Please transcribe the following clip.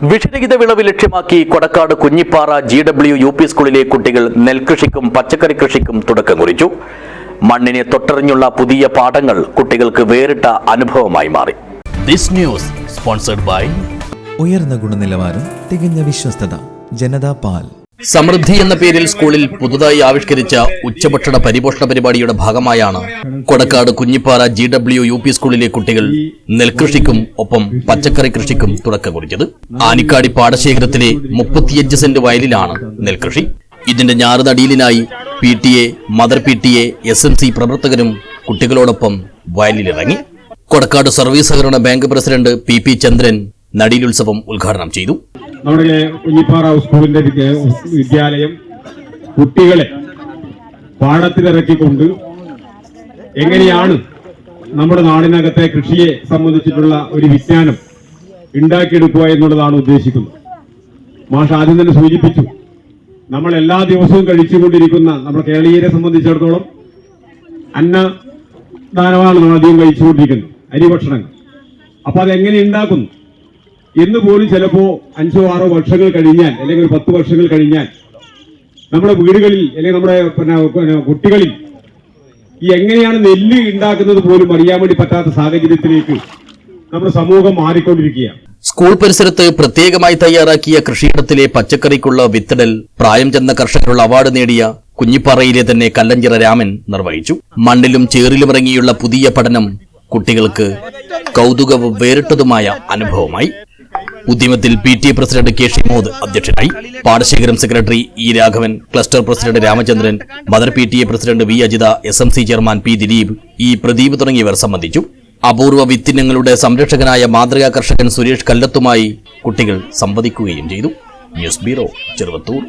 വിഷരഹിത വിളവ് ലക്ഷ്യമാക്കി കൊടക്കാട് കുഞ്ഞിപ്പാറ GW സ്കൂളിലെ കുട്ടികൾ നെൽകൃഷിക്കും പച്ചക്കറി കൃഷിക്കും തുടക്കം കുറിച്ചു. മണ്ണിനെ തൊട്ടറിഞ്ഞുള്ള പുതിയ പാഠങ്ങൾ കുട്ടികൾക്ക് വേറിട്ട അനുഭവമായി മാറി. ദിസ് ന്യൂസ് സ്പോൺസർഡ് ബൈ ഉയർന്ന ഗുണനിലവാരം, തികഞ്ഞ വിശ്വസ്തത, ജനതാ പാൽ. സമൃദ്ധി എന്ന പേരിൽ സ്കൂളിൽ പുതുതായി ആവിഷ്കരിച്ച ഉച്ചഭക്ഷണ പരിപോഷണ പരിപാടിയുടെ ഭാഗമായാണ് കൊടക്കാട് കുഞ്ഞിപ്പാറ GW സ്കൂളിലെ കുട്ടികൾ നെൽകൃഷിക്കും ഒപ്പം പച്ചക്കറി കൃഷിക്കും തുടക്കം കുറിച്ചത്. ആനിക്കാടി പാടശേഖരത്തിലെ 35 സെന്റ് വയലിലാണ് നെൽകൃഷി. ഇതിന്റെ ഞാറുനടീലിനായി PTA, മദർ PTA, SMC പ്രവർത്തകരും കുട്ടികളോടൊപ്പം വയലിലിറങ്ങി. കൊടക്കാട് സർവീസ് സഹകരണ ബാങ്ക് പ്രസിഡന്റ് PP ചന്ദ്രൻ നടീലുത്സവം ഉദ്ഘാടനം ചെയ്തു. നമ്മുടെ കുഞ്ഞിപ്പാറ സ്കൂളിന്റെ വിദ്യാലയം കുട്ടികളെ പാടത്തിലിറക്കിക്കൊണ്ട് എങ്ങനെയാണ് നമ്മുടെ നാടിനകത്തെ കൃഷിയെ സംബന്ധിച്ചിട്ടുള്ള ഒരു വിജ്ഞാനം ഉണ്ടാക്കിയെടുക്കുക എന്നുള്ളതാണ് ഉദ്ദേശിക്കുന്നത്. മാഷ് ആദ്യം തന്നെ സൂചിപ്പിച്ചു, നമ്മൾ എല്ലാ ദിവസവും കഴിച്ചുകൊണ്ടിരിക്കുന്ന നമ്മുടെ കേരളീയരെ സംബന്ധിച്ചിടത്തോളം അന്നദാനമാണ് നമ്മൾ അധികം കഴിച്ചുകൊണ്ടിരിക്കുന്നത്, അരിഭക്ഷണങ്ങൾ. അപ്പൊ അതെങ്ങനെ ഉണ്ടാക്കുന്നു എന്ന് പോലും ചിലപ്പോ 5-6 വർഷങ്ങൾ കഴിഞ്ഞാൽ, അല്ലെങ്കിൽ ഒരു 10 വർഷങ്ങൾ കഴിഞ്ഞാൽ നമ്മുടെ വീടുകളിൽ അല്ലെങ്കിൽ നമ്മുടെ കുട്ടികളിൽ ഈ എങ്ങനെയാണ് നെല്ല് ഉണ്ടാക്കുന്നത് പോലും അറിയാൻ വേണ്ടി പറ്റാത്ത സാഹചര്യത്തിലേക്ക് നമ്മുടെ സമൂഹം മാറിക്കൊണ്ടിരിക്കുകയാണ്. സ്കൂൾ പരിസരത്ത് പ്രത്യേകമായി തയ്യാറാക്കിയ കൃഷിയിടത്തിലെ പച്ചക്കറിക്കുള്ള വിത്തിടൽ പ്രായം ചെന്ന കർഷകരുള്ള അവാർഡ് നേടിയ കുഞ്ഞിപ്പാറയിലെ തന്നെ കല്ലഞ്ചിറ രാമൻ നിർവഹിച്ചു. മണ്ണിലും ചേറിലുമിറങ്ങിയുള്ള പുതിയ പഠനം കുട്ടികൾക്ക് കൗതുകവും വേറിട്ടതുമായ അനുഭവമായി. ഉദ്യമത്തിൽ PTA പ്രസിഡന്റ് KC മോദ് അധ്യക്ഷനായി. പാടശേഖരം secretary E Raghavan, cluster president Ramachandran, mother PTA president V Ajitha, SMC chairman P Dileep, E Pradeep തുടങ്ങിയവർ സംബന്ധിച്ചു. അപൂർവ വിത്തിനങ്ങളുടെ സംരക്ഷകനായ മാതൃകാ കർഷകൻ സുരേഷ് കല്ലത്തുമായി കുട്ടികൾ സംവദിക്കുകയും ചെയ്തു. News bureau, Cheruvathur.